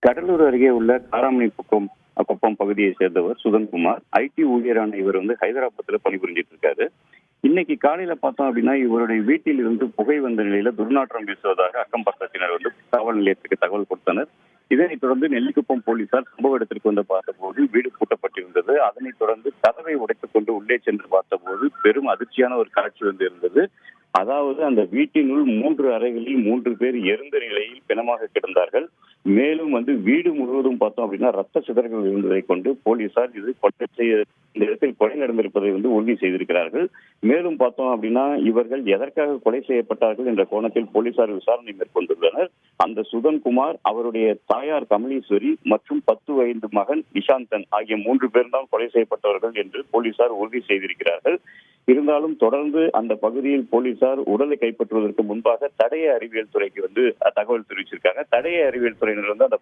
கடலூர் அருகே உள்ள காராமணிக்குப்பம் குப்பம் பகுதியை சேர்ந்தவர் சுதன்குமார். ஐடி ஊழியரான இவர் ஹைதராபாத்ல பணிபுரிஞ்சிட்டு இருக்காரு. இன்னைக்கு காலையில பார்த்தோம் அப்படின்னா இவருடைய வீட்டில் இருந்து புகை வந்த நிலையில துர்நாற்றம் வீசுவதாக அக்கம் பக்கத்தினர் காவல் நிலையத்துக்கு தகவல் கொடுத்தனர். இதனைத் தொடர்ந்து நெல்லிக்குப்பம் போலீசார் சம்பவ இடத்திற்கு பார்த்தபோது வீடு பூட்டப்பட்டிருந்தது. அதனைத் தொடர்ந்து கதவை உடைத்துக் கொண்டு உள்ளே சென்று பார்த்தபோது பெரும் அதிர்ச்சியான ஒரு காட்சி இருந்தது. அதாவது அந்த வீட்டினுள் 3 அறைகளில் 3 பேர் எரிந்த நிலையில் பிணமாக கிடந்தார்கள். மேலும் வீடு முழுவதும் பார்த்தோம் அப்படின்னா ரத்த சிதறல்கள் இருந்ததை கொண்டு போலீசார் இந்த இடத்தில் கொலை நடந்திருப்பதை உறுதி செய்திருக்கிறார்கள். மேலும் பார்த்தோம் அப்படின்னா இவர்கள் எதற்காக கொலை செய்யப்பட்டார்கள் என்ற கோணத்தில் போலீசார் விசாரணை மேற்கொண்டுள்ளனர். அந்த சுதன்குமார், அவருடைய தாயார் கமலீஸ்வரி மற்றும் 10 வயது மகன் நிஷாந்தன் ஆகிய 3 பேர் தான் கொலை செய்யப்பட்டவர்கள் என்று போலீசார் உறுதி செய்திருக்கிறார்கள். இருந்தாலும் தொடர்ந்து அந்த பகுதியில் போலீசார் உடலை கைப்பற்றுவதற்கு முன்பாக தடய அறிவியல் துறைக்கு தகவல் தெரிவிச்சிருக்காங்க. தடய அறிவியல் துறையினர் அந்த